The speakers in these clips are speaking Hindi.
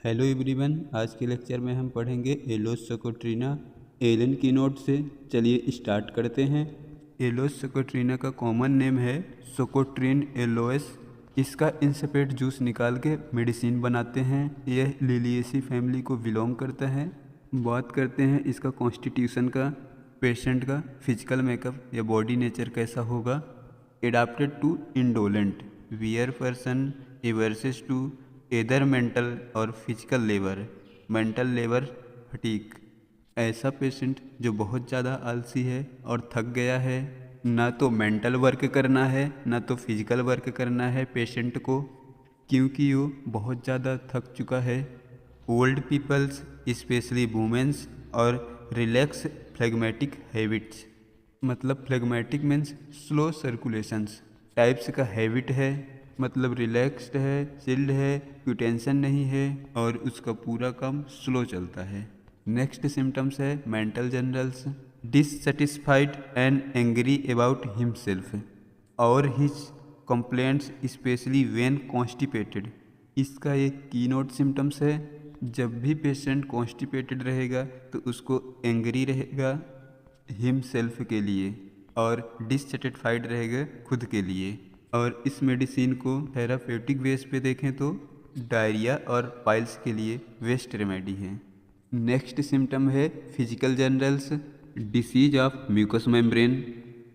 हेलो एवरीवन, आज के लेक्चर में हम पढ़ेंगे एलोस सोकोट्रिना एलन की नोट से। चलिए स्टार्ट करते हैं। एलोस सोकोट्रिना का कॉमन नेम है सोकोट्रिन एलोस। इसका इंसपेट जूस निकाल के मेडिसिन बनाते हैं। यह लिलिएसी फैमिली को बिलोंग करता है। बात करते हैं इसका कॉन्स्टिट्यूशन का। पेशेंट का फिजिकल मेकअप या बॉडी नेचर कैसा होगा। Adapted to indolent weary person averse to either mental और physical labour, mental labour fatigue. ऐसा पेशेंट जो बहुत ज़्यादा आलसी है और थक गया है, ना तो मेंटल वर्क करना है ना तो फिजिकल वर्क करना है पेशेंट को, क्योंकि वो बहुत ज़्यादा थक चुका है। ओल्ड पीपल्स स्पेशली वुमेन्स और रिलैक्स फ्लेगमेटिक हैबिट्स, मतलब phlegmatic means slow circulations types का हैबिट है, मतलब रिलैक्स्ड है, चिल्ड है, कोई टेंशन नहीं है और उसका पूरा काम स्लो चलता है। नेक्स्ट सिम्टम्स है mental generals, dissatisfied and angry about himself और his complaints specially when constipated. इसका एक कीनोट सिम्टम्स है, जब भी पेशेंट कॉन्स्टिपेटेड रहेगा तो उसको एंग्री रहेगा हिमसेल्फ के लिए और डिससेटिस्फाइड रहेगा खुद के लिए। और इस मेडिसिन को थेरापेटिक बेस पे देखें तो डायरिया और पाइल्स के लिए बेस्ट रेमेडी है। नेक्स्ट सिम्टम है physical generals, disease of mucous membrane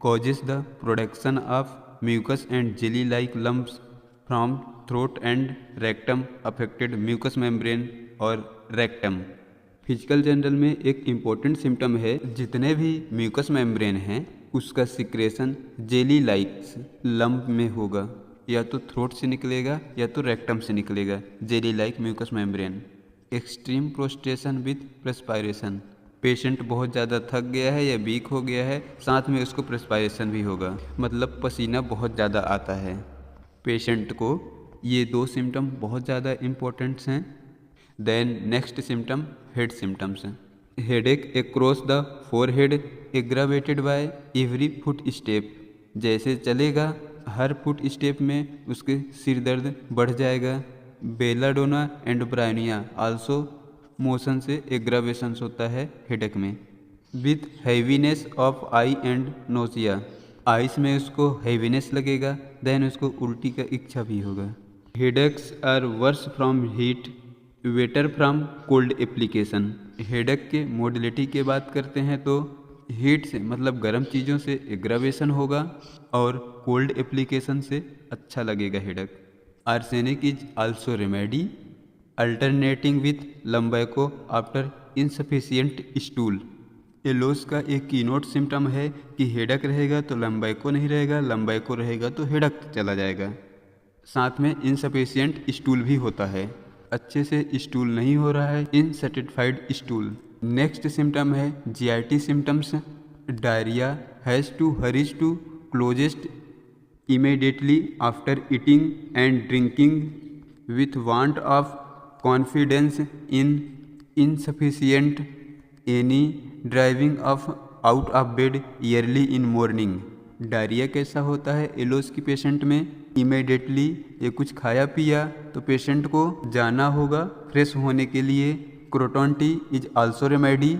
causes the production of mucus and jelly like lumps from throat and rectum affected mucous membrane और रेक्टम। फिजिकल जनरल में एक इम्पोर्टेंट सिम्टम है, जितने भी म्यूकस मेम्ब्रेन हैं उसका सिक्रेशन जेली लाइक्स लंप में होगा, या तो थ्रोट से निकलेगा या तो रेक्टम से निकलेगा। Jelly like mucus membrane. Extreme prostration with perspiration, patient बहुत ज़्यादा थक गया है या वीक हो गया है, साथ में उसको प्रेस्पायरेशन भी होगा, मतलब पसीना बहुत ज़्यादा आता है पेशेंट को। ये दो सिम्टम बहुत ज़्यादा इम्पोर्टेंट्स हैं। Then next symptom head symptoms हैं। Headache across the forehead aggravated by every foot step, जैसे चलेगा हर फुट स्टेप में उसके सिर दर्द बढ़ जाएगा। Belladonna and Bryonia also motion से एग्रावेशंस होता है हेडेक में। With heaviness of I and nausea, ice में उसको हैवीनेस लगेगा, देन उसको उल्टी का इच्छा भी होगा। Headaches are worse from heat better from cold application. Headache के मोडिलिटी की बात करते हैं तो हीट से मतलब गर्म चीज़ों से एग्रावेशन होगा और कोल्ड एप्लीकेशन से अच्छा लगेगा headache. Arsenic is also remedy alternating with lumbago after insufficient stool. Aloes का एक कीनोट सिम्टम है कि हेडेक रहेगा तो लम्बैको नहीं रहेगा, लम्बैको रहेगा तो हेडेक चला जाएगा। साथ में इनसफिशियंट स्टूल भी होता है, अच्छे से स्टूल नहीं हो रहा है, इनसेटिस्फाइड स्टूल। नेक्स्ट सिम्टम है GIT symptoms, diarrhoea has to hurry to closet immediately after eating and drinking with want of confidence in insufficient any driving of out of bed early in morning. Diarrhoea कैसा होता है एलोस की पेशेंट में, इमीडिएटली ये कुछ खाया पिया तो पेशेंट को जाना होगा फ्रेश होने के लिए। Croton T is also remedy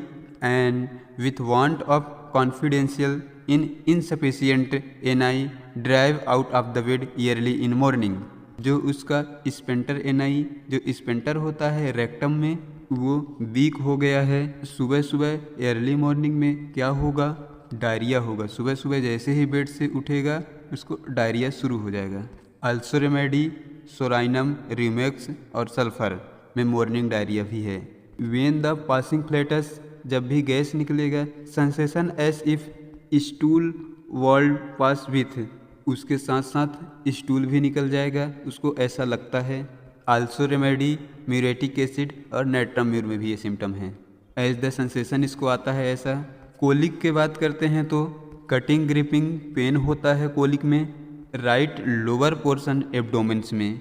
and with want of confidential in insufficient any drive out of the bed early in morning. जो उसका स्पेंटर एनआई जो स्पेंटर होता है रेक्टम में वो वीक हो गया है, सुबह सुबह अर्ली मॉर्निंग में क्या होगा, डायरिया होगा। सुबह सुबह जैसे ही बेड से उठेगा उसको डायरिया शुरू हो जाएगा। अल्सो रेमेडी सोराइनम रिमेक्स और सल्फर में मॉर्निंग डायरिया भी है। वेन द पासिंग फ्लेटस, जब भी गैस निकलेगा, sensation S if stool world pass with, उसके साथ साथ स्टूल भी निकल जाएगा, उसको ऐसा लगता है। आल्सो रेमेडी म्यूरेटिक एसिड और नाइट्राम्यूर में भी ये सिम्टम है। एज द सेंसेशन इसको आता है ऐसा। कोलिक के बात करते हैं तो कटिंग ग्रिपिंग पेन होता है कोलिक में, राइट लोअर पोर्शन एब्डोमेन्स में,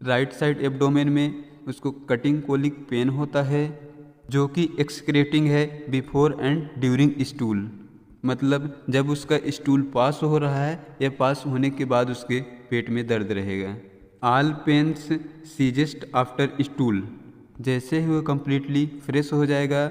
राइट साइड एब्डोमेन में उसको कटिंग कोलिक पेन होता है, जो कि एक्सक्रेटिंग है बिफोर एंड ड्यूरिंग स्टूल, मतलब जब उसका स्टूल पास हो रहा है या पास होने के बाद उसके पेट में दर्द रहेगा। ऑल पेन्स सीजेस्ट आफ्टर स्टूल, जैसे ही वो कम्प्लीटली फ्रेश हो जाएगा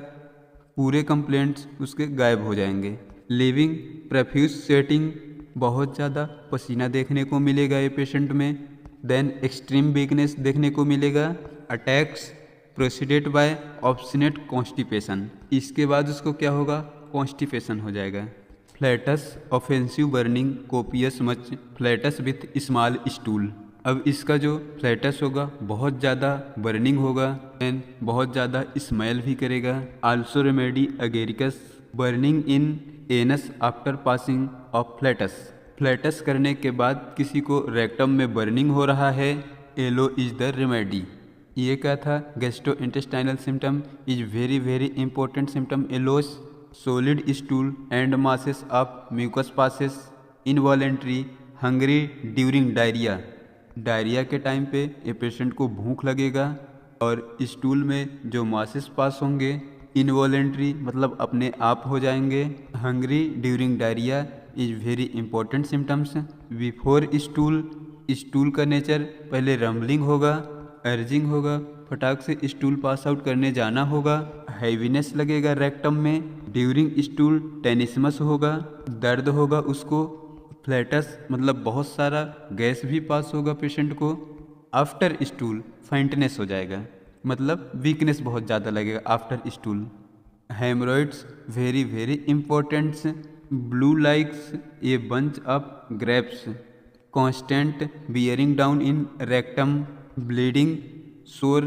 पूरे कंप्लेंट्स उसके गायब हो जाएंगे। लिविंग प्रोफ्यूज स्वेटिंग, बहुत ज़्यादा पसीना देखने को मिलेगा ये पेशेंट में। देन एक्सट्रीम वीकनेस देखने को मिलेगा। Attacks preceded by obstinate constipation, इसके बाद उसको क्या होगा, कॉन्स्टिपेशन हो जाएगा। Flatus offensive burning copious much flatus with small stool, अब इसका जो फ्लैटस होगा बहुत ज़्यादा बर्निंग होगा एंड बहुत ज़्यादा स्मेल भी करेगा। Also remedy Agaricus burning in anus after passing of flats, flats करने के बाद किसी को रेक्टम में बर्निंग हो रहा है, एलो इज द रेमेडी। ये क्या था, gastrointestinal symptom is very important symptom aloes, solid stool and masses of mucus passes, involuntary hungry during diarrhoea, diarrhoea के टाइम पे ये पेशेंट को भूख लगेगा और स्टूल में जो मासेस पास होंगे इनवॉलेंट्री मतलब अपने आप हो जाएंगे। Hungry during diarrhoea is very important symptoms. Before stool, stool का नेचर पहले रम्बलिंग होगा, अर्जिंग होगा, फटाक से स्टूल पास आउट करने जाना होगा, हैवीनेस लगेगा रेक्टम में। ड्यूरिंग स्टूल टेनिसमस होगा, दर्द होगा उसको, फ्लैटस मतलब बहुत सारा गैस भी पास होगा पेशेंट को। आफ्टर स्टूल फेंटनेस हो जाएगा मतलब वीकनेस बहुत ज़्यादा लगेगा after stool. Haemorrhoids very importants, blue likes a bunch of grapes, constant bearing down in rectum, bleeding, sore,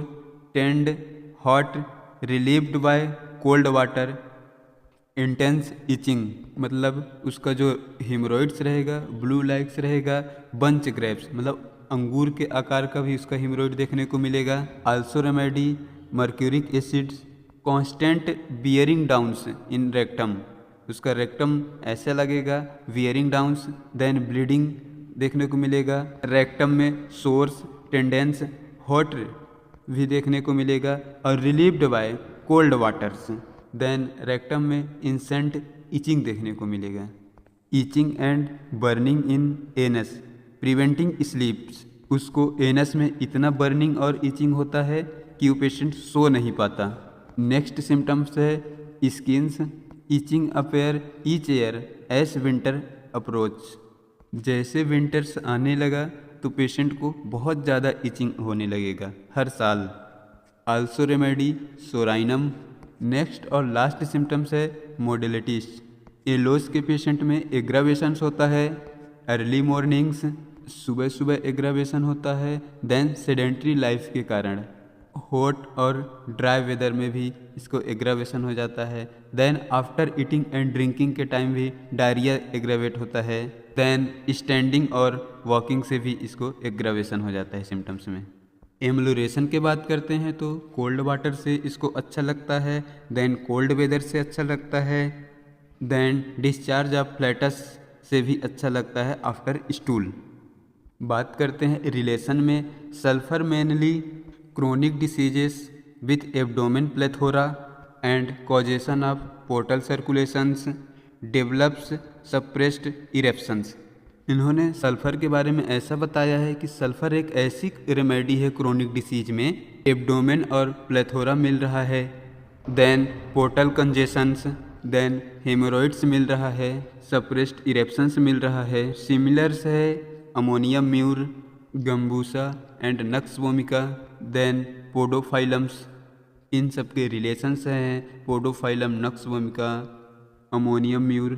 tend, hot, relieved by cold water, intense itching मतलब उसका जो हिमरॉइड्स रहेगा, ब्लू लाइक्स रहेगा, बंच ग्रेप्स मतलब अंगूर के आकार का भी उसका हिमरॉइड देखने को मिलेगा। Also remedy mercuric acids, constant bearing downs in rectum, उसका रेक्टम ऐसा लगेगा बियरिंग डाउन्स। देन ब्लीडिंग देखने को मिलेगा, रेक्टम में सोर्स, टेंडेंस, हॉट भी देखने को मिलेगा और relieved by cold waters. Then rectum में इंसेंट इचिंग देखने को मिलेगा। Itching and burning in anus preventing sleeps, उसको एनस में इतना बर्निंग और इचिंग होता है कि वो पेशेंट सो नहीं पाता। नेक्स्ट सिम्टम्स है skins, itching appear each year as winter approach, जैसे विंटर्स आने लगा तो पेशेंट को बहुत ज़्यादा इचिंग होने लगेगा हर साल। Also remedy psorinum. नेक्स्ट और लास्ट सिम्टम्स है मोडेलिटीज, एलोस के पेशेंट में एग्रावेशंस होता है, अर्ली मॉर्निंग्स सुबह एग्रावेशन होता है। देन सेडेंट्री लाइफ के कारण हॉट और ड्राई वेदर में भी इसको एग्रावेशन हो जाता है। Then after eating and drinking के टाइम भी डायरिया एग्रावेट होता है। देन स्टैंडिंग और वॉकिंग से भी इसको एग्रावेशन हो जाता है सिम्टम्स में। एम्लुरेशन के बात करते हैं तो कोल्ड वाटर से इसको अच्छा लगता है, देन कोल्ड वेदर से अच्छा लगता है, देन डिस्चार्ज ऑफ फ्लैटस से भी अच्छा लगता है आफ्टर स्टूल। बात करते हैं रिलेशन में, sulphur mainly chronic diseases with abdomen plethora and congestion of portal circulations develops suppressed eruptions. इन्होंने सल्फ़र के बारे में ऐसा बताया है कि सल्फ़र एक ऐसी रेमेडी है क्रोनिक डिसीज में, एब्डोमेन और प्लेथोरा मिल रहा है, then portal congestions, then haemorrhoids मिल रहा है, सप्रेस्ड इरेप्शंस मिल रहा है, सिमिलर्स है अमोनियम म्यूर, गम्बूसा and nux vomica, then podophyllums, इन सब के रिलेशंस हैं, podophyllum, nux vomica, ammonium mur,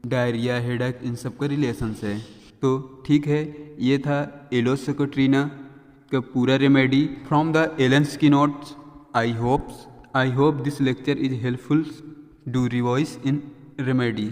diarrhoea, headache, इन सब का रिलेशंस है। तो ठीक है, ये था एलोस सेकोट्रीना का पूरा रेमेडी फ्रॉम द एलेन्स की notes. I hope this lecture is helpful. Do revise in remedy.